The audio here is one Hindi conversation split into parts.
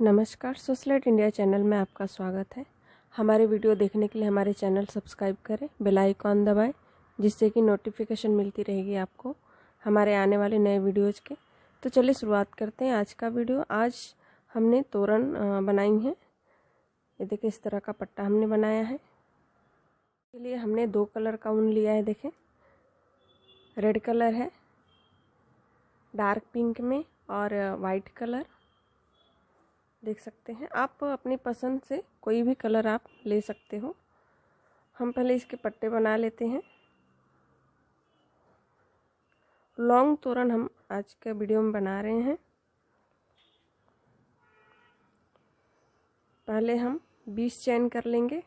नमस्कार, सोशलाइट इंडिया चैनल में आपका स्वागत है। हमारे वीडियो देखने के लिए हमारे चैनल सब्सक्राइब करें, बेल आइकॉन दबाएं, जिससे कि नोटिफिकेशन मिलती रहेगी आपको हमारे आने वाले नए वीडियोज़ के। तो चलिए शुरुआत करते हैं आज का वीडियो। आज हमने तोरण बनाई है। ये देखिए, इस तरह का पट्टा हमने बनाया है। इसके लिए हमने 2 कलर का ऊन लिया है। देखें, रेड कलर है डार्क पिंक में और वाइट कलर देख सकते हैं। आप अपनी पसंद से कोई भी कलर आप ले सकते हो। हम पहले इसके पट्टे बना लेते हैं। लॉन्ग तोरण हम आज के वीडियो में बना रहे हैं। पहले हम 20 चैन कर लेंगे।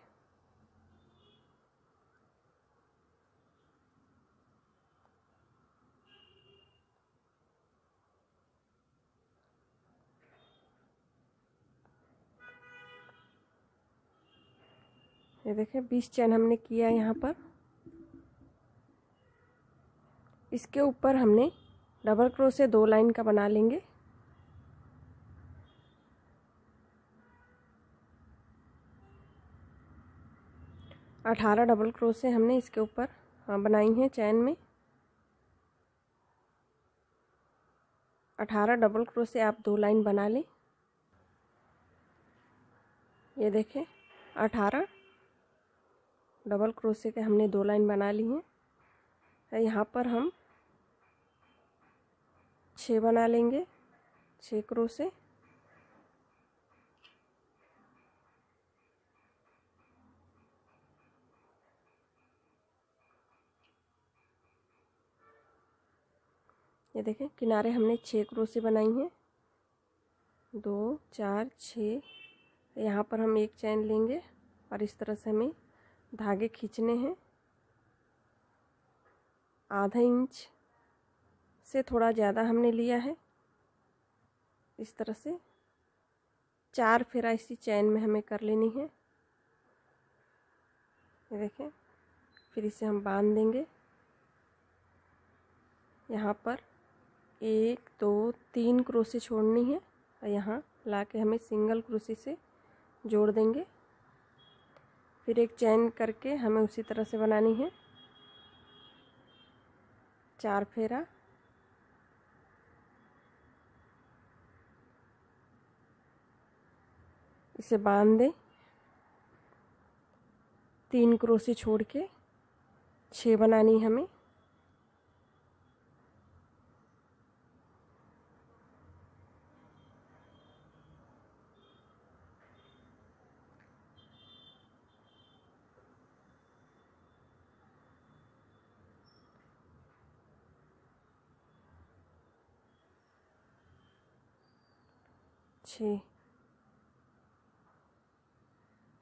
ये देखें, 20 चैन हमने किया यहाँ पर। इसके ऊपर हमने डबल क्रोशे 2 लाइन का बना लेंगे। अठारह डबल क्रोशे हमने इसके ऊपर बनाई हैं चैन में। 18 डबल क्रोशे आप 2 लाइन बना लें। ये देखें, 18 डबल क्रोशे के हमने 2 लाइन बना ली हैं। यहाँ पर हम 6 बना लेंगे, 6 क्रोशे। ये देखें, किनारे हमने 6 क्रोशे बनाई हैं, 2 4 6। यहाँ पर हम एक चैन लेंगे और इस तरह से हमें धागे खींचने हैं। आधा इंच से थोड़ा ज़्यादा हमने लिया है। इस तरह से 4 फेरा इसी चैन में हमें कर लेनी है। ये देखें, फिर इसे हम बांध देंगे। यहाँ पर 1 2 3 क्रोशे छोड़नी है और यहाँ लाके हमें सिंगल क्रोशे से जोड़ देंगे। फिर एक चैन करके हमें उसी तरह से बनानी है। 4 फेरा, इसे बांध दें। 3 क्रोशे छोड़ के 6 बनानी है हमें।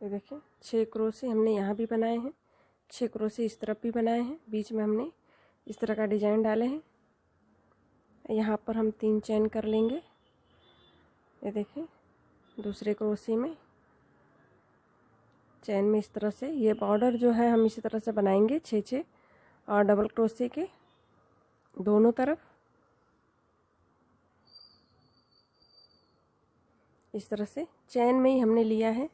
ये देखें, 6 क्रोशे हमने यहाँ भी बनाए हैं, 6 क्रोशे इस तरफ भी बनाए हैं। बीच में हमने इस तरह का डिजाइन डाले हैं। यहाँ पर हम 3 चैन कर लेंगे। ये देखें, दूसरे क्रोशे में चैन में इस तरह से ये बॉर्डर जो है हम इसी तरह से बनाएंगे 6 और डबल क्रोशे के दोनों तरफ इस तरह से चैन में ही हमने लिया है।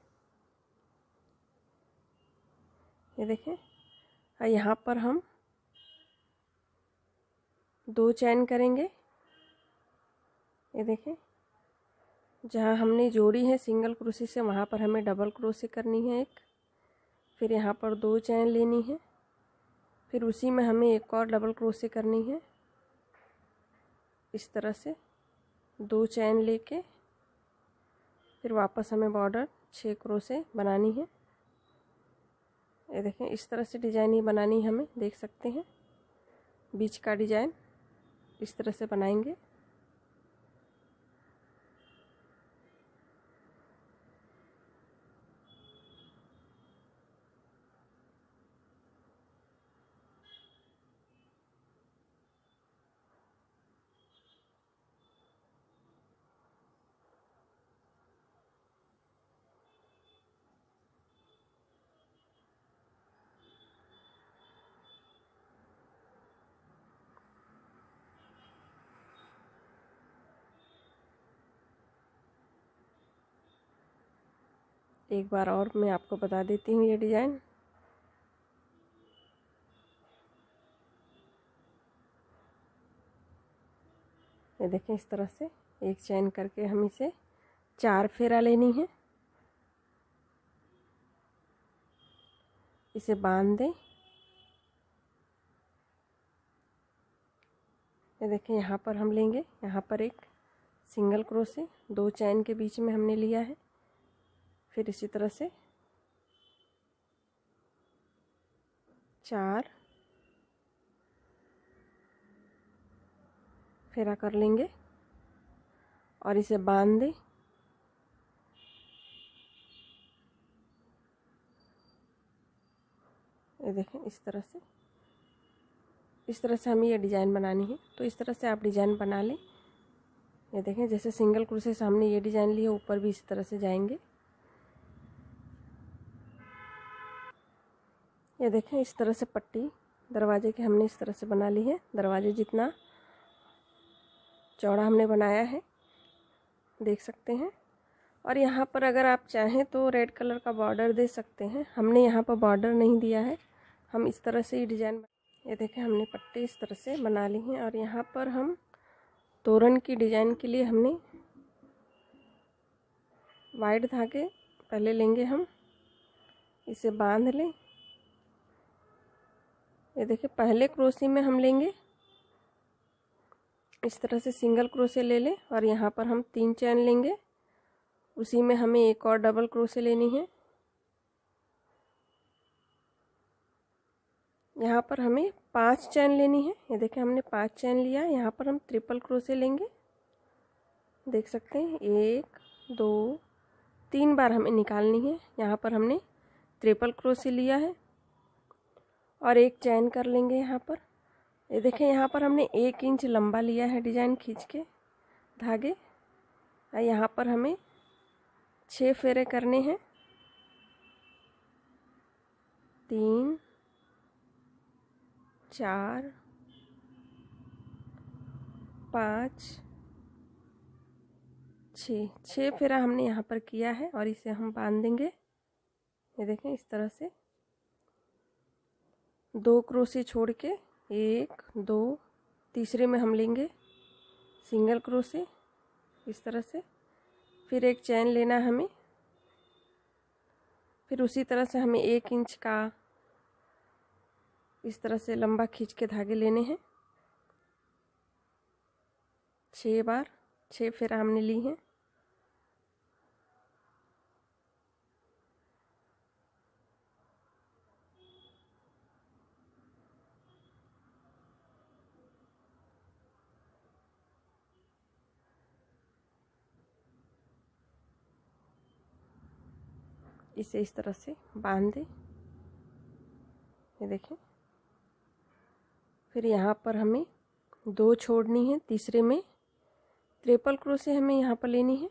ये देखें, और यहाँ पर हम 2 चैन करेंगे। ये देखें, जहाँ हमने जोड़ी है सिंगल क्रोशे से वहाँ पर हमें डबल क्रोशे करनी है एक। फिर यहाँ पर 2 चैन लेनी है। फिर उसी में हमें एक और डबल क्रोशे करनी है। इस तरह से 2 चैन लेके फिर वापस हमें बॉर्डर 6 क्रोशे बनानी है। ये देखें, इस तरह से डिजाइन ही बनानी हमें, देख सकते हैं बीच का डिजाइन इस तरह से बनाएंगे। एक बार और मैं आपको बता देती हूँ ये डिज़ाइन। ये देखें, इस तरह से एक चैन करके हम इसे 4 फेरा लेनी है। इसे बांध दें। ये देखें, यहाँ पर हम लेंगे, यहाँ पर एक सिंगल क्रोशे 2 चैन के बीच में हमने लिया है। फिर इसी तरह से 4 फेरा कर लेंगे और इसे बांध दें। ये देखें, इस तरह से हमें ये डिज़ाइन बनानी है। तो इस तरह से आप डिज़ाइन बना लें। ये देखें, जैसे सिंगल क्रोशे से हमने ये डिज़ाइन लिया, ऊपर भी इसी तरह से जाएंगे। ये देखें, इस तरह से पट्टी दरवाजे की हमने इस तरह से बना ली है। दरवाजे जितना चौड़ा हमने बनाया है, देख सकते हैं। और यहाँ पर अगर आप चाहें तो रेड कलर का बॉर्डर दे सकते हैं। हमने यहाँ पर बॉर्डर नहीं दिया है, हम इस तरह से ही डिज़ाइन। ये देखें, हमने पट्टी इस तरह से बना ली हैं। और यहाँ पर हम तोरण की डिज़ाइन के लिए हमने वाइट धागे पहले लेंगे, हम इसे बांध लें। ये देखिए, पहले क्रोशे में हम लेंगे, इस तरह से सिंगल क्रोशे ले लें और यहाँ पर हम 3 चैन लेंगे। उसी में हमें एक और डबल क्रोशे लेनी है। यहाँ पर हमें 5 चैन लेनी है। ये देखें, हमने 5 चैन लिया। यहाँ पर हम ट्रिपल क्रोशे लेंगे, देख सकते हैं। 1 2 3 बार हमें निकालनी है। यहाँ पर हमने ट्रिपल क्रोशे लिया है और एक चैन कर लेंगे यहाँ पर। ये देखें, यहाँ पर हमने 1 इंच लंबा लिया है डिज़ाइन खींच के धागे। और यहाँ पर हमें 6 फेरे करने हैं। 3 4 5 6 फेरा हमने यहाँ पर किया है और इसे हम बांध देंगे। ये देखें, इस तरह से 2 क्रोशे छोड़ के 1 2 तीसरे में हम लेंगे सिंगल क्रोशे इस तरह से। फिर एक चैन लेना है हमें। फिर उसी तरह से हमें 1 इंच का इस तरह से लंबा खींच के धागे लेने हैं। 6 बार 6 फेरा हमने ली हैं। इसे इस तरह से बांध दें। ये देखें, फिर यहाँ पर हमें 2 छोड़नी है। तीसरे में ट्रिपल क्रोशे हमें यहाँ पर लेनी है।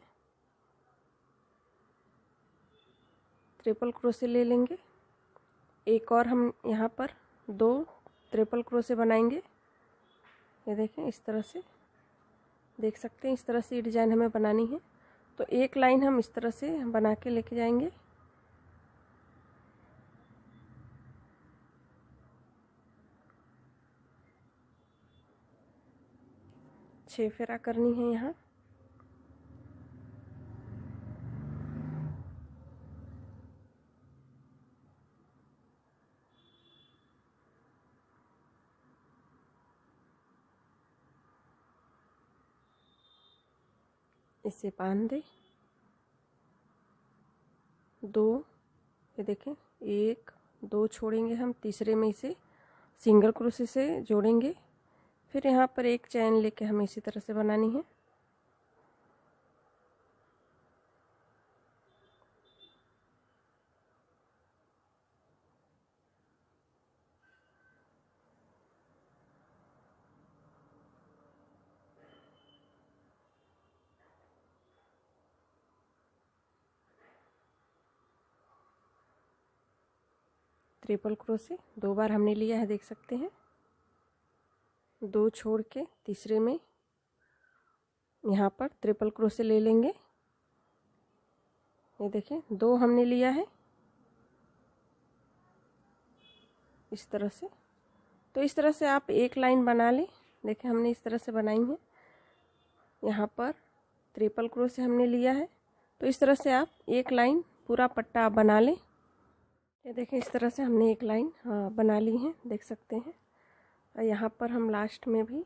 ट्रिपल क्रोशे ले लेंगे। एक और हम यहाँ पर 2 ट्रिपल क्रोशे बनाएंगे। ये देखें, इस तरह से देख सकते हैं। इस तरह से ये डिज़ाइन हमें बनानी है। तो एक लाइन हम इस तरह से बना के लेके जाएंगे। छः फेरा करनी है यहाँ। इसे बांध दें। 2 ये देखें, 1 2 छोड़ेंगे हम। तीसरे में इसे सिंगल क्रोशे से जोड़ेंगे। फिर यहाँ पर एक चैन लेके हमें इसी तरह से बनानी है। ट्रिपल क्रोशे 2 बार हमने लिया है, देख सकते हैं। 2 छोड़ के तीसरे में यहाँ पर ट्रिपल क्रोशे ले लेंगे। ये देखें 2 हमने लिया है इस तरह से। तो इस तरह से आप एक लाइन बना लें। देखें हमने इस तरह से बनाई है। यहाँ पर ट्रिपल क्रोशे हमने लिया है। तो इस तरह से आप एक लाइन पूरा पट्टा आप बना लें। ये देखें इस तरह से हमने एक लाइन बना ली है, देख सकते हैं। और यहाँ पर हम लास्ट में भी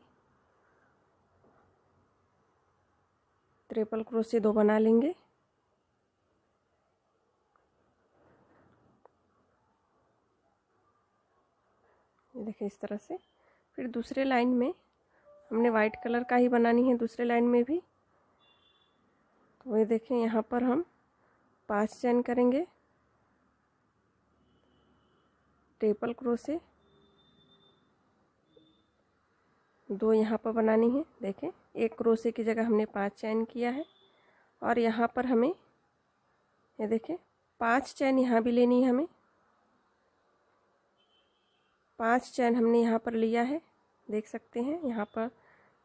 ट्रिपल क्रोशे 2 बना लेंगे। ये देखें इस तरह से। फिर दूसरे लाइन में हमने वाइट कलर का ही बनानी है, दूसरे लाइन में भी। तो ये देखें यहाँ पर हम 5 चेन करेंगे, ट्रिपल क्रोशे 2 यहाँ पर बनानी है। देखें एक क्रोशे की जगह हमने 5 चेन किया है। और यहाँ पर हमें ये देखें 5 चेन यहाँ भी लेनी है हमें। 5 चेन हमने यहाँ पर लिया है, देख सकते हैं। यहाँ पर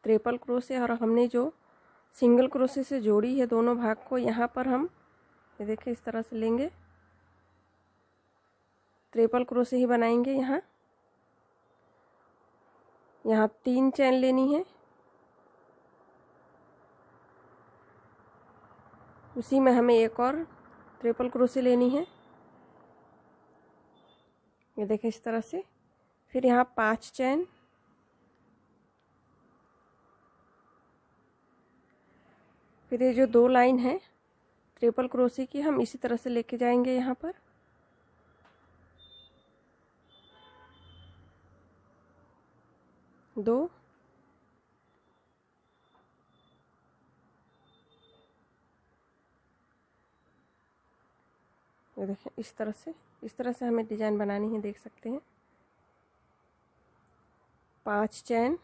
ट्रिपल क्रोशे और हमने जो सिंगल क्रोशे से जोड़ी है दोनों भाग को, यहाँ पर हम ये देखें इस तरह से लेंगे, ट्रिपल क्रोशे ही बनाएंगे। यहाँ 3 चेन लेनी है, उसी में हमें एक और ट्रिपल क्रोशे लेनी है। ये देखें इस तरह से। फिर यहाँ 5 चेन, फिर ये जो 2 लाइन है ट्रिपल क्रोशे की हम इसी तरह से लेके जाएंगे। यहाँ पर 2, ये देखें इस तरह से हमें डिजाइन बनानी है, देख सकते हैं। 5 चेन,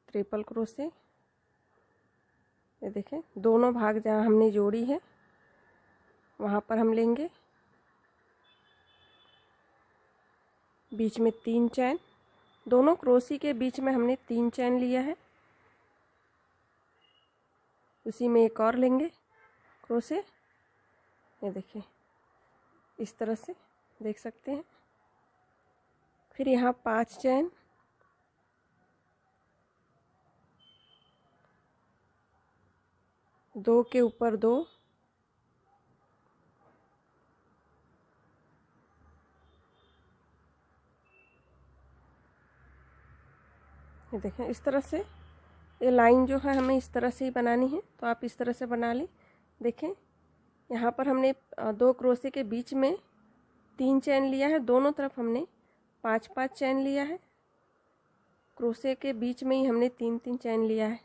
ट्रिपल क्रोशे, ये देखें दोनों भाग जहाँ हमने जोड़ी है वहाँ पर हम लेंगे, बीच में 3 चेन, दोनों क्रोशे के बीच में हमने 3 चेन लिया है, उसी में एक और लेंगे क्रोशे। ये देखिए इस तरह से, देख सकते हैं। फिर यहाँ 5 चेन, दो के ऊपर 2, ये देखें इस तरह से। ये लाइन जो है हमें इस तरह से ही बनानी है, तो आप इस तरह से बना लें। देखें यहाँ पर हमने 2 क्रोशे के बीच में 3 चेन लिया है, दोनों तरफ हमने 5-5 चेन लिया है, क्रोशे के बीच में ही हमने 3-3 चेन लिया है।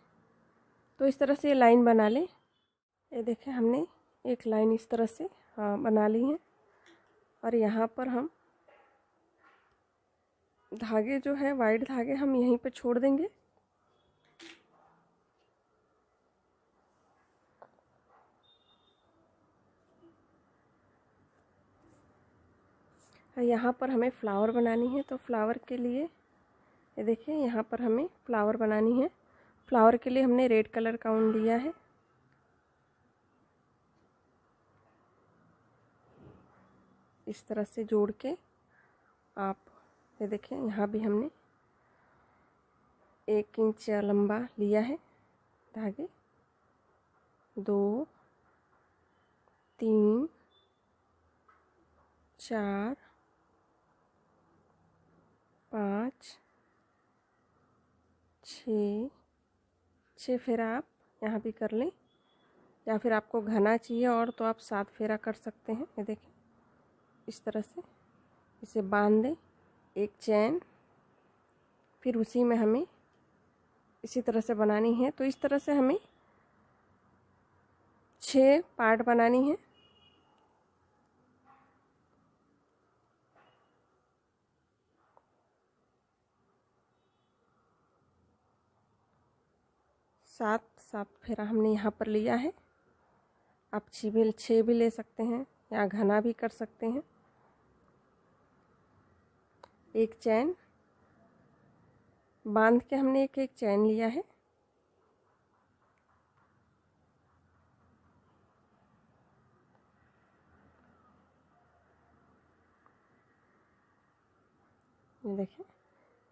तो इस तरह से ये लाइन बना लें। ये देखें हमने एक लाइन इस तरह से बना ली है। और यहाँ पर हम धागे जो है वाइट धागे हम यहीं पे छोड़ देंगे। यहाँ पर हमें फ्लावर बनानी है, तो फ्लावर के लिए ये देखिए यहाँ पर हमें फ्लावर बनानी है। फ्लावर के लिए हमने रेड कलर का ऊन लिया है। इस तरह से जोड़ के आप ये देखें यहाँ भी हमने 1 इंच लंबा लिया है धागे। 2, 3, 4, 5, 6 फेरा आप यहाँ भी कर लें, या फिर आपको घना चाहिए और तो आप 7 फेरा कर सकते हैं। ये देखें इस तरह से इसे बांध दें, एक चैन, फिर उसी में हमें इसी तरह से बनानी है। तो इस तरह से हमें 6 पार्ट बनानी है। सात फेरा हमने यहाँ पर लिया है। आप 6 भी ले सकते हैं या घना भी कर सकते हैं। एक चैन बांध के हमने एक चैन लिया है। ये देखें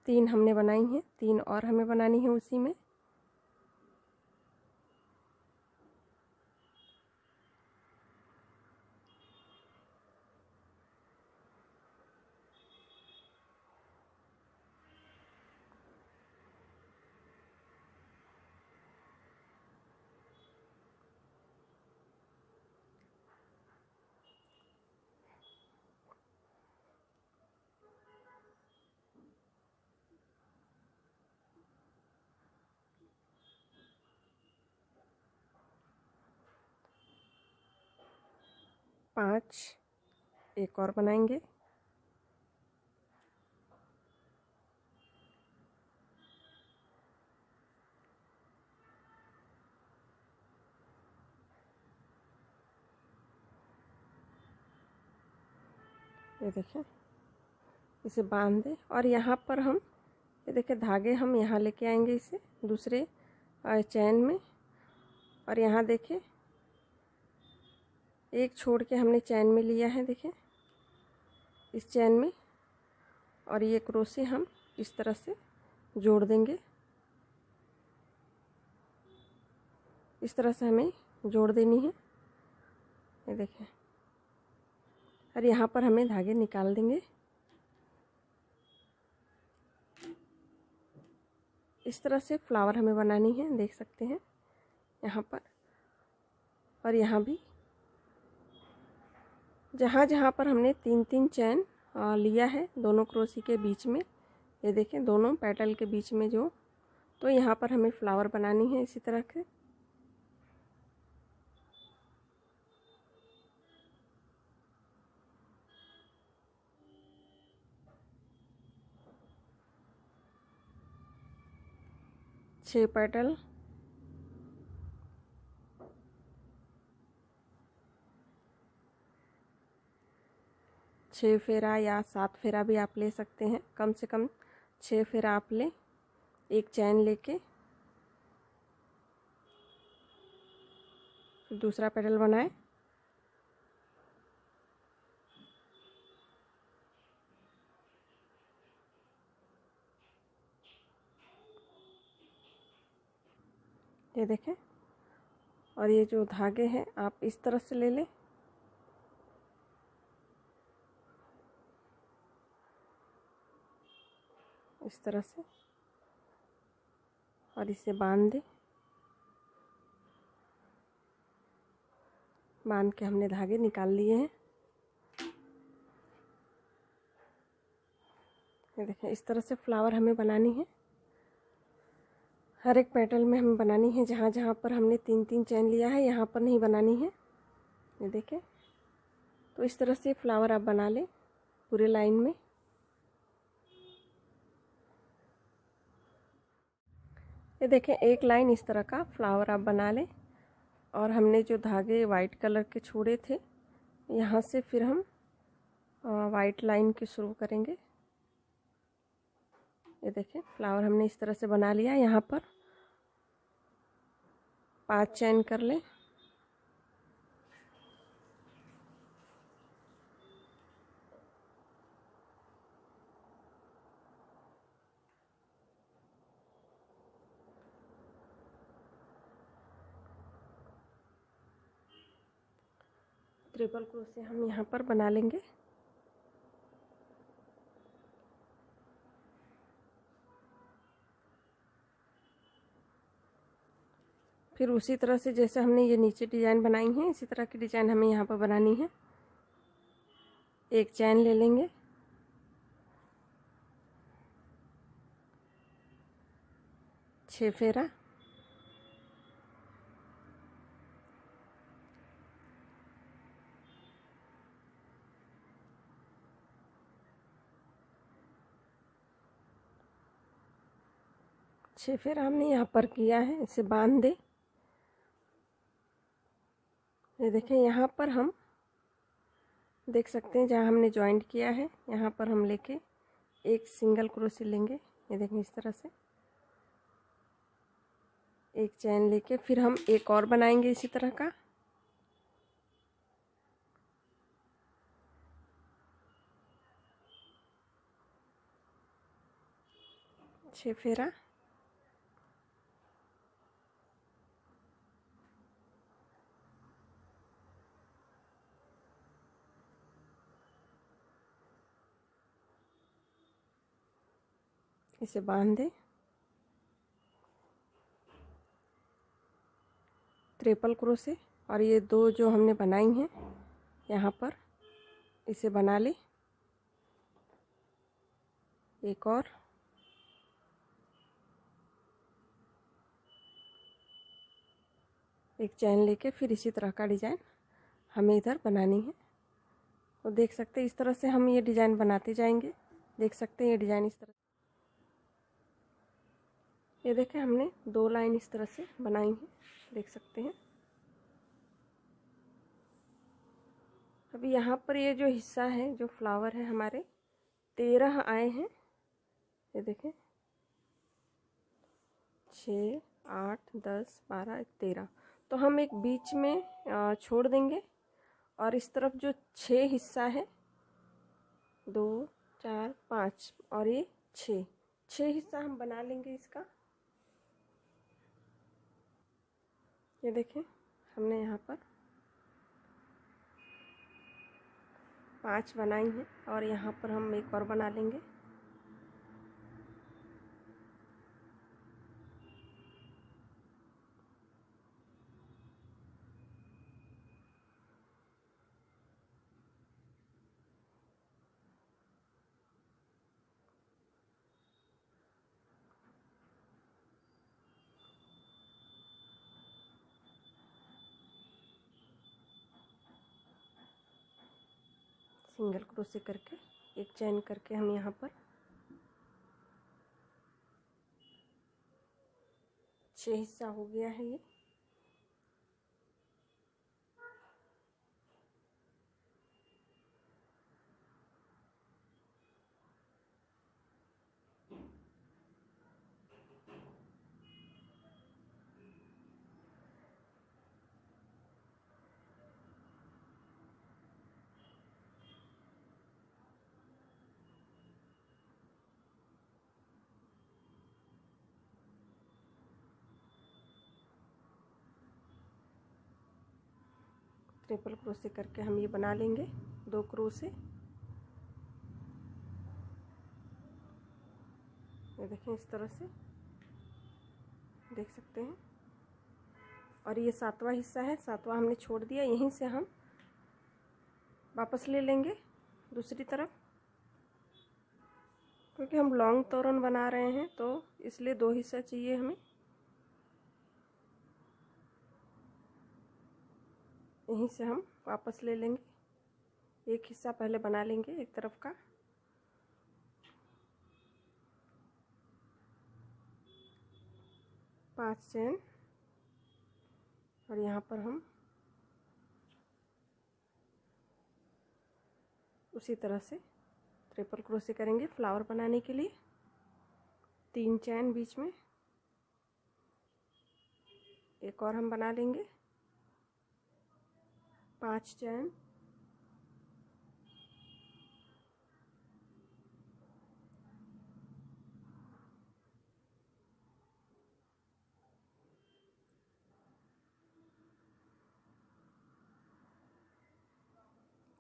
3 हमने बनाई हैं, 3 और हमें बनानी है उसी में। पाँच एक और बनाएंगे। ये देखें, इसे बांध दें और यहाँ पर हम ये देखें धागे हम यहाँ लेके आएंगे इसे दूसरे चैन में, और यहाँ देखें एक छोड़ के हमने चैन में लिया है, देखें इस चैन में, और ये क्रोशे हम इस तरह से जोड़ देंगे। इस तरह से हमें जोड़ देनी है, ये देखें, और यहाँ पर हमें धागे निकाल देंगे। इस तरह से फ्लावर हमें बनानी है, देख सकते हैं यहाँ पर, और यहाँ भी जहाँ जहाँ पर हमने 3-3 चैन लिया है दोनों क्रोशी के बीच में, ये देखें दोनों पेटल के बीच में जो, तो यहाँ पर हमें फ्लावर बनानी है इसी तरह के। छः पेटल, छः फेरा या 7 फेरा भी आप ले सकते हैं, कम से कम 6 फेरा आप लें एक चैन लेके। फिर दूसरा पेटल बनाएं, ये देखें, और ये जो धागे हैं आप इस तरह से ले लें, इस तरह से, और इसे बांध दें। बांध के हमने धागे निकाल लिए हैं, ये देखें इस तरह से फ्लावर हमें बनानी है। हर एक पेटल में हमें बनानी है, जहाँ जहाँ पर हमने 3-3 चैन लिया है यहाँ पर नहीं बनानी है, ये देखें। तो इस तरह से फ्लावर आप बना लें पूरे लाइन में। ये देखें एक लाइन इस तरह का फ्लावर आप बना लें, और हमने जो धागे वाइट कलर के छोड़े थे यहाँ से फिर हम वाइट लाइन की शुरू करेंगे। ये देखें फ्लावर हमने इस तरह से बना लिया। यहाँ पर 5 चैन कर लें, ट्रिपल क्रोशे हम यहाँ पर बना लेंगे। फिर उसी तरह से जैसे हमने ये नीचे डिजाइन बनाई है इसी तरह की डिजाइन हमें यहाँ पर बनानी है। एक चैन ले लेंगे, छः फेरा, छः फेरा हमने यहाँ पर किया है, इसे बांध दे। ये देखें यहाँ पर हम देख सकते हैं जहाँ हमने जॉइंट किया है यहाँ पर हम लेके एक सिंगल क्रोशे लेंगे। ये देखें इस तरह से एक चैन लेके फिर हम एक और बनाएंगे इसी तरह का। 6 फेरा। इसे बांध दें। ट्रिपल क्रोशे और ये 2 जो हमने बनाई हैं यहाँ पर इसे बना ले। एक और एक चैन लेके फिर इसी तरह का डिज़ाइन हमें इधर बनानी है। तो देख सकते हैं इस तरह से हम ये डिज़ाइन बनाते जाएंगे। देख सकते हैं ये डिज़ाइन इस तरह, ये देखें हमने 2 लाइन इस तरह से बनाई हैं, देख सकते हैं। अभी यहाँ पर ये जो हिस्सा है, जो फ्लावर है, हमारे 13 आए हैं। ये देखें 6, 8, 10, 12, 13। तो हम एक बीच में छोड़ देंगे और इस तरफ जो 6 हिस्सा है, 2, 4, 5 और ये 6 हिस्सा हम बना लेंगे इसका। ये देखें हमने यहाँ पर 5 बनाई हैं और यहाँ पर हम एक और बना लेंगे। सिंगल क्रोशे करके एक चैन करके हम यहाँ पर 6 हिस्सा हो गया है ये। ट्रिपल क्रोशे करके हम ये बना लेंगे 2 क्रोशे। ये देखें इस तरह से, देख सकते हैं। और ये 7वां हिस्सा है, 7वां हमने छोड़ दिया। यहीं से हम वापस ले लेंगे दूसरी तरफ, क्योंकि हम लॉन्ग तोरण बना रहे हैं तो इसलिए 2 हिस्सा चाहिए हमें। यहीं से हम वापस ले लेंगे, एक हिस्सा पहले बना लेंगे एक तरफ का। पांच चैन और यहाँ पर हम उसी तरह से ट्रिपल क्रोशे करेंगे फ्लावर बनाने के लिए। 3 चैन बीच में, एक और हम बना लेंगे। 5 चैन,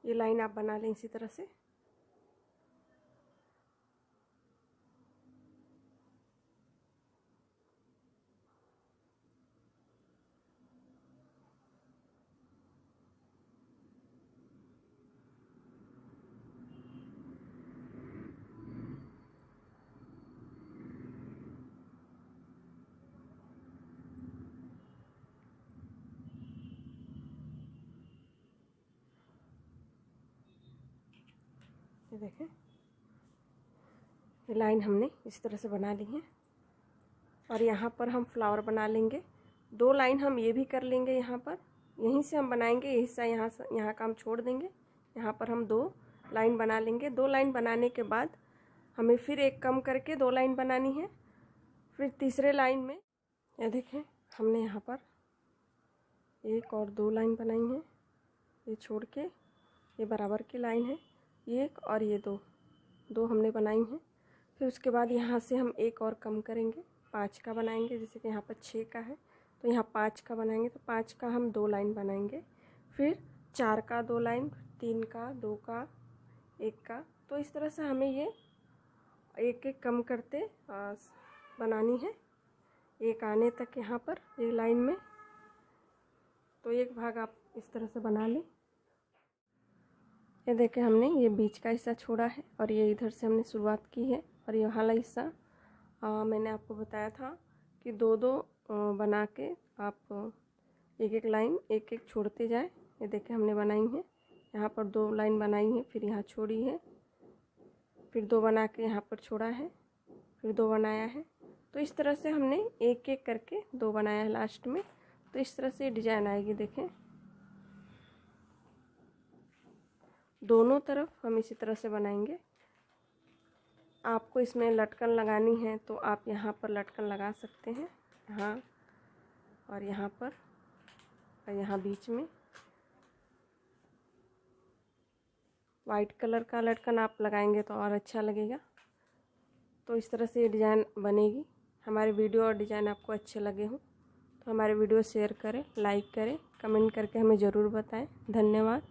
ये लाइन आप बना लें इसी तरह से। ये देखें ये लाइन हमने इस तरह से बना ली है और यहाँ पर हम फ्लावर बना लेंगे। 2 लाइन हम ये भी कर लेंगे यहाँ पर, यहीं से हम बनाएंगे। ये हिस्सा यहाँ का हम छोड़ देंगे। यहाँ पर हम 2 लाइन बना लेंगे। 2 लाइन बनाने के बाद हमें फिर एक कम करके 2 लाइन बनानी है। फिर तीसरे लाइन में ये देखें हमने यहाँ पर 1 और 2 लाइन बनाई हैं। ये छोड़ के ये बराबर की लाइन है, 1 और ये 2 हमने बनाई हैं। फिर उसके बाद यहाँ से हम एक और कम करेंगे, 5 का बनाएंगे। जैसे कि यहाँ पर 6 का है तो यहाँ 5 का बनाएंगे, तो 5 का हम 2 लाइन बनाएंगे। फिर 4 का 2 लाइन, 3 का, 2 का, 1 का। तो इस तरह से हमें ये एक एक कम करते बनानी है, एक आने तक यहाँ पर एक लाइन में। तो एक भाग आप इस तरह से बना लें। ये देखें, हमने ये बीच का हिस्सा छोड़ा है और ये इधर से हमने शुरुआत की है। और ये वाला हिस्सा मैंने आपको बताया था कि दो दो बना के आप एक एक लाइन एक एक छोड़ते जाए। ये देखें, हमने बनाई है, यहाँ पर 2 लाइन बनाई है, फिर यहाँ छोड़ी है, फिर 2 बना के यहाँ पर छोड़ा है, फिर 2 बनाया है। तो इस तरह से हमने एक एक करके 2 बनाया है लास्ट में। तो इस तरह से डिजाइन आएगी। देखें, दोनों तरफ हम इसी तरह से बनाएंगे। आपको इसमें लटकन लगानी है तो आप यहाँ पर लटकन लगा सकते हैं, यहाँ और यहाँ पर और यहाँ बीच में। वाइट कलर का लटकन आप लगाएंगे तो और अच्छा लगेगा। तो इस तरह से ये डिज़ाइन बनेगी। हमारे वीडियो और डिज़ाइन आपको अच्छे लगे हों तो हमारे वीडियो शेयर करें, लाइक करें, कमेंट करके हमें ज़रूर बताएं। धन्यवाद।